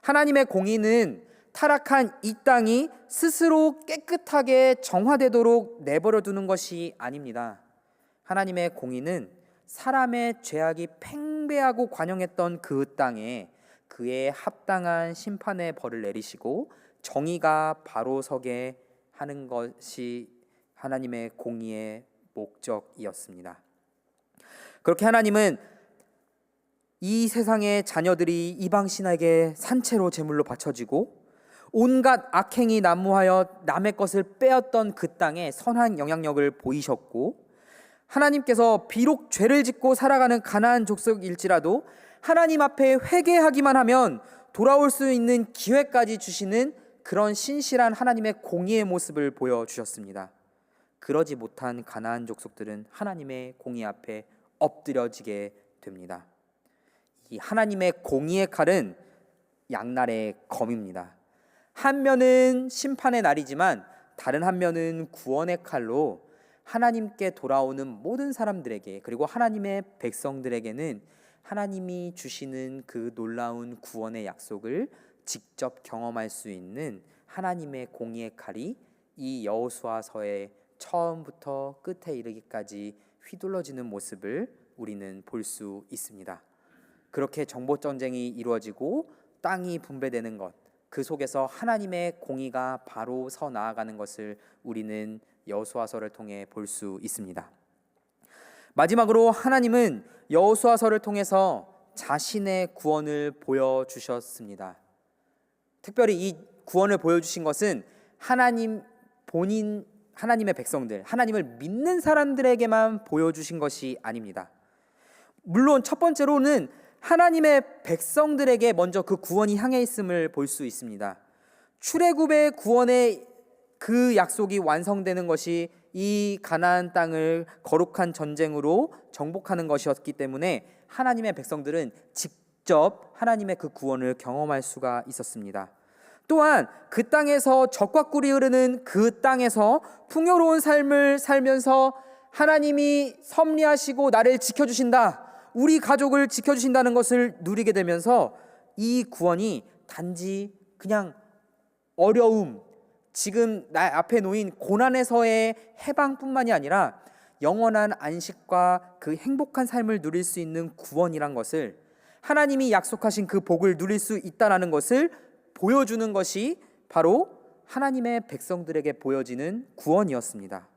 하나님의 공의는 타락한 이 땅이 스스로 깨끗하게 정화되도록 내버려 두는 것이 아닙니다. 하나님의 공의는 사람의 죄악이 팽배하고 관영했던 그 땅에 그의 합당한 심판의 벌을 내리시고 정의가 바로 서게 하는 것이 하나님의 공의의 목적이었습니다. 그렇게 하나님은 이 세상의 자녀들이 이방 신에게 산채로 제물로 바쳐지고 온갖 악행이 난무하여 남의 것을 빼앗던 그 땅에 선한 영향력을 보이셨고, 하나님께서 비록 죄를 짓고 살아가는 가나안 족속일지라도 하나님 앞에 회개하기만 하면 돌아올 수 있는 기회까지 주시는 그런 신실한 하나님의 공의의 모습을 보여주셨습니다. 그러지 못한 가나안 족속들은 하나님의 공의 앞에 엎드려지게 됩니다. 이 하나님의 공의의 칼은 양날의 검입니다. 한 면은 심판의 날이지만 다른 한 면은 구원의 칼로 하나님께 돌아오는 모든 사람들에게, 그리고 하나님의 백성들에게는 하나님이 주시는 그 놀라운 구원의 약속을 직접 경험할 수 있는 하나님의 공의의 칼이 이 여호수아서의 처음부터 끝에 이르기까지 휘둘러지는 모습을 우리는 볼 수 있습니다. 그렇게 정복 전쟁이 이루어지고 땅이 분배되는 것, 그 속에서 하나님의 공의가 바로 서 나아가는 것을 우리는 여호수아서를 통해 볼 수 있습니다. 마지막으로 하나님은 여호수아서를 통해서 자신의 구원을 보여주셨습니다. 특별히 이 구원을 보여주신 것은 하나님의 백성들, 하나님을 믿는 사람들에게만 보여주신 것이 아닙니다. 물론 첫 번째로는 하나님의 백성들에게 먼저 그 구원이 향해 있음을 볼 수 있습니다. 출애굽의 구원의 그 약속이 완성되는 것이 이 가나안 땅을 거룩한 전쟁으로 정복하는 것이었기 때문에 하나님의 백성들은 직접 하나님의 그 구원을 경험할 수가 있었습니다. 또한 그 땅에서 젖과 꿀이 흐르는 그 땅에서 풍요로운 삶을 살면서 하나님이 섭리하시고 나를 지켜주신다, 우리 가족을 지켜주신다는 것을 누리게 되면서 이 구원이 단지 그냥 어려움, 지금 나 앞에 놓인 고난에서의 해방뿐만이 아니라 영원한 안식과 그 행복한 삶을 누릴 수 있는 구원이란 것을, 하나님이 약속하신 그 복을 누릴 수 있다는 것을 보여주는 것이 바로 하나님의 백성들에게 보여지는 구원이었습니다.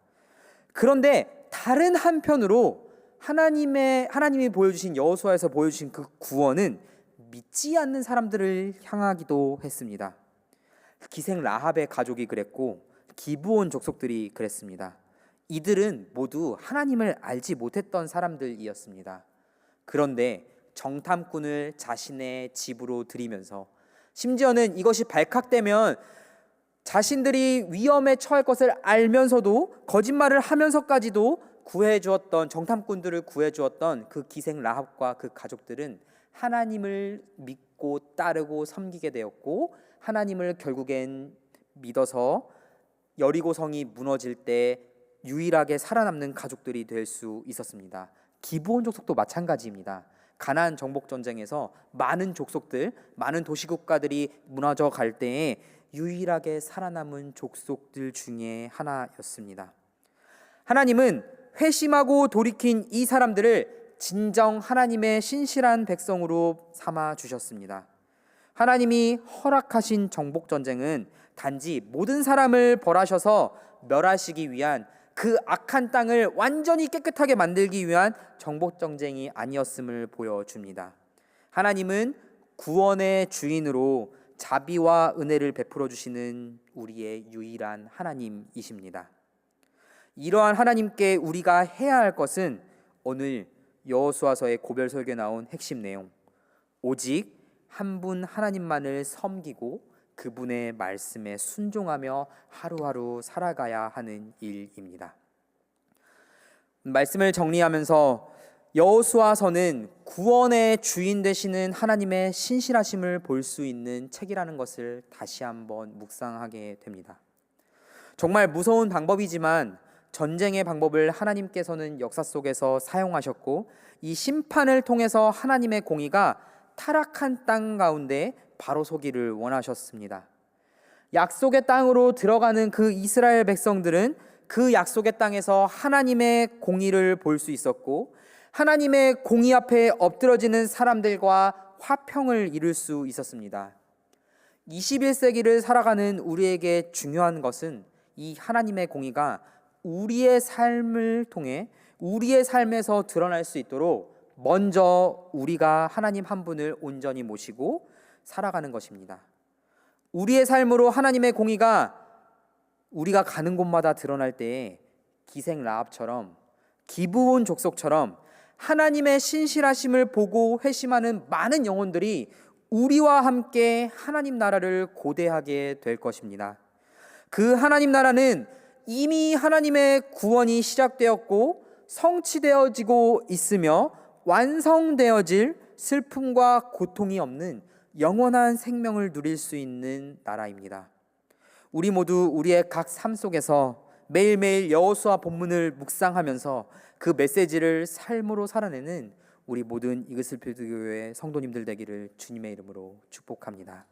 그런데 다른 한편으로 하나님이 보여주신, 여호수아에서 보여주신 그 구원은 믿지 않는 사람들을 향하기도 했습니다. 기생 라합의 가족이 그랬고 기브온 족속들이 그랬습니다. 이들은 모두 하나님을 알지 못했던 사람들이었습니다. 그런데 정탐꾼을 자신의 집으로 들이면서, 심지어는 이것이 발각되면 자신들이 위험에 처할 것을 알면서도 거짓말을 하면서까지도 구해주었던, 정탐꾼들을 구해주었던 그 기생 라합과 그 가족들은 하나님을 믿고 따르고 섬기게 되었고, 하나님을 결국엔 믿어서 여리고 성이 무너질 때 유일하게 살아남는 가족들이 될 수 있었습니다. 기브온 족속도 마찬가지입니다. 가나안 정복 전쟁에서 많은 족속들, 많은 도시국가들이 무너져 갈 때에 유일하게 살아남은 족속들 중에 하나였습니다. 하나님은 회심하고 돌이킨 이 사람들을 진정 하나님의 신실한 백성으로 삼아 주셨습니다. 하나님이 허락하신 정복 전쟁은 단지 모든 사람을 벌하셔서 멸하시기 위한, 그 악한 땅을 완전히 깨끗하게 만들기 위한 정복 전쟁이 아니었음을 보여줍니다. 하나님은 구원의 주인으로 자비와 은혜를 베풀어 주시는 우리의 유일한 하나님이십니다. 이러한 하나님께 우리가 해야 할 것은 오늘 여호수아서의 고별 설교에 나온 핵심 내용, 오직 한 분 하나님만을 섬기고 그분의 말씀에 순종하며 하루하루 살아가야 하는 일입니다. 말씀을 정리하면서 여호수아서는 구원의 주인 되시는 하나님의 신실하심을 볼 수 있는 책이라는 것을 다시 한번 묵상하게 됩니다. 정말 무서운 방법이지만 전쟁의 방법을 하나님께서는 역사 속에서 사용하셨고, 이 심판을 통해서 하나님의 공의가 타락한 땅 가운데 바로 서기를 원하셨습니다. 약속의 땅으로 들어가는 그 이스라엘 백성들은 그 약속의 땅에서 하나님의 공의를 볼 수 있었고, 하나님의 공의 앞에 엎드러지는 사람들과 화평을 이룰 수 있었습니다. 21세기를 살아가는 우리에게 중요한 것은 이 하나님의 공의가 우리의 삶을 통해, 우리의 삶에서 드러날 수 있도록 먼저 우리가 하나님 한 분을 온전히 모시고 살아가는 것입니다. 우리의 삶으로 하나님의 공의가 우리가 가는 곳마다 드러날 때에 기생 라합처럼, 기브온 족속처럼 하나님의 신실하심을 보고 회심하는 많은 영혼들이 우리와 함께 하나님 나라를 고대하게 될 것입니다. 그 하나님 나라는 이미 하나님의 구원이 시작되었고 성취되어지고 있으며 완성되어질 슬픔과 고통이 없는 영원한 생명을 누릴 수 있는 나라입니다. 우리 모두 우리의 각 삶 속에서 매일매일 여호수아 본문을 묵상하면서 그 메시지를 삶으로 살아내는 우리 모든 이글스필드 교회 성도님들 되기를 주님의 이름으로 축복합니다.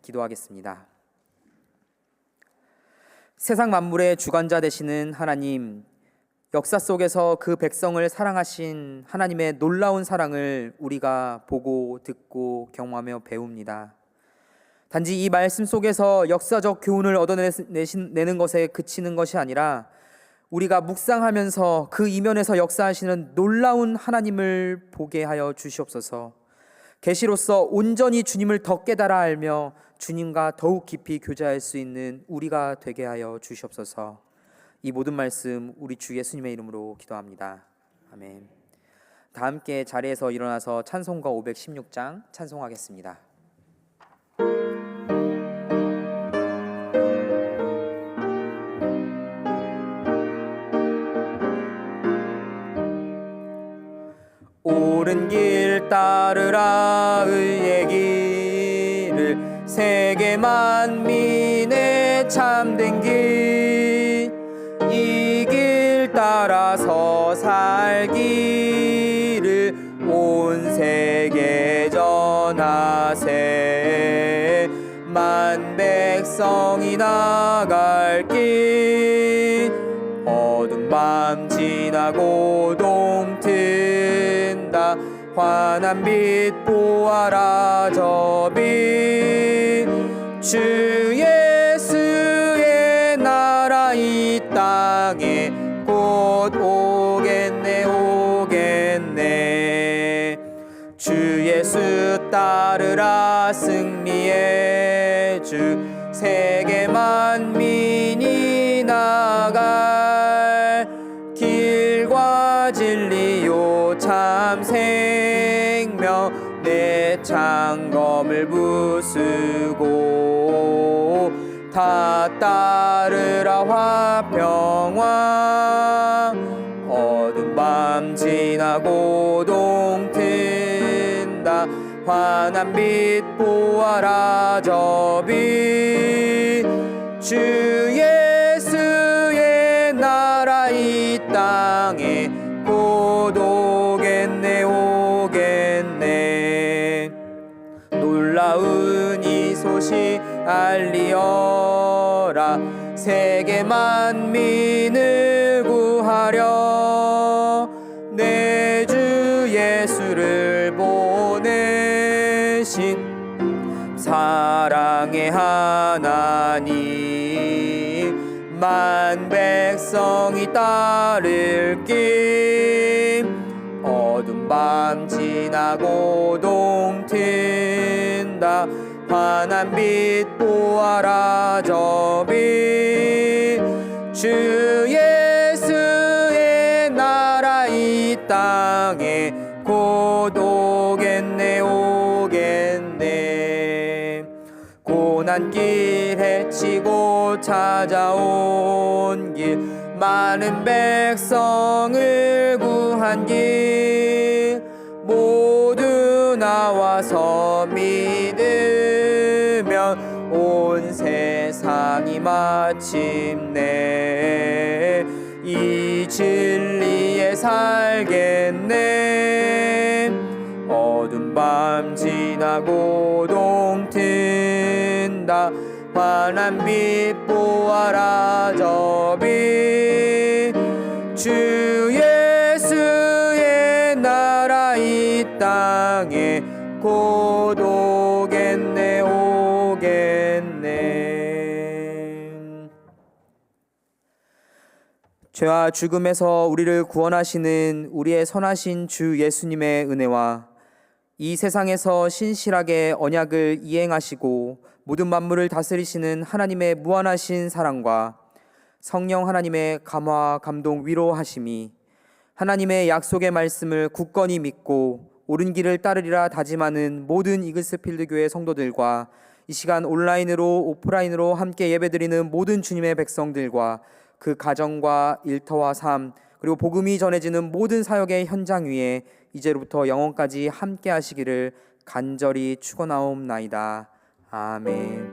기도하겠습니다. 세상 만물의 주관자 되시는 하나님, 역사 속에서 그 백성을 사랑하신 하나님의 놀라운 사랑을 우리가 보고 듣고 경험하며 배웁니다. 단지 이 말씀 속에서 역사적 교훈을 얻어내는 것에 그치는 것이 아니라 우리가 묵상하면서 그 이면에서 역사하시는 놀라운 하나님을 보게 하여 주시옵소서. 계시로서 온전히 주님을 더 깨달아 알며 주님과 더욱 깊이 교제할 수 있는 우리가 되게 하여 주시옵소서. 이 모든 말씀 우리 주 예수님의 이름으로 기도합니다. 아멘. 다 함께 자리에서 일어나서 찬송가 516장 찬송하겠습니다. 옳은 길 따르라 의의 길을 세계 만민의 참된 길, 이 길 따라서 살기를 온 세계 전하세. 만 백성이 나갈 길, 어두운 밤 지나고 동튼다. 환한 빛 보아라 저 빛, 주 예수의 나라 이 땅에 곧 오겠네 오겠네. 주 예수 따르라 승리의 주, 세계 만민이 나갈 길과 진리요 참 생명, 내 창검을 부수고 다 따르라 화평왕. 어두운 밤 지나고 동튼다. 환한 빛 보아라 저 빛, 주 예수의 나라 이 땅에 곧 오겠네 오겠네. 놀라운 이 소식 알리어라. 세계 만민을 구하려 내 주 예수를 보내신 사랑의 하나님, 만 백성이 따를 길, 어두운 밤 지나고 동튼다. 환한 빛 보아라 저 빛, 주 예수의 나라 이 땅에 곧 오겠네 오겠네. 고난길 헤치고 찾아온 길, 많은 백성을 구한 길, 모두 나와서 믿으면 온 세상이 마침내 이 진리에 살겠네. 어두운 밤 지나고 동튼다. 환한 빛 보아라 저 빛, 주 예수의 나라 이 땅에 곧 오겠네 오겠네. 죄와 죽음에서 우리를 구원하시는 우리의 선하신 주 예수님의 은혜와 이 세상에서 신실하게 언약을 이행하시고 모든 만물을 다스리시는 하나님의 무한하신 사랑과 성령 하나님의 감화 감동 위로하심이, 하나님의 약속의 말씀을 굳건히 믿고 옳은 길을 따르리라 다짐하는 모든 이글스필드 교회 성도들과 이 시간 온라인으로 오프라인으로 함께 예배드리는 모든 주님의 백성들과 그 가정과 일터와 삶, 그리고 복음이 전해지는 모든 사역의 현장 위에 이제로부터 영원까지 함께 하시기를 간절히 축원하옵나이다. 아멘.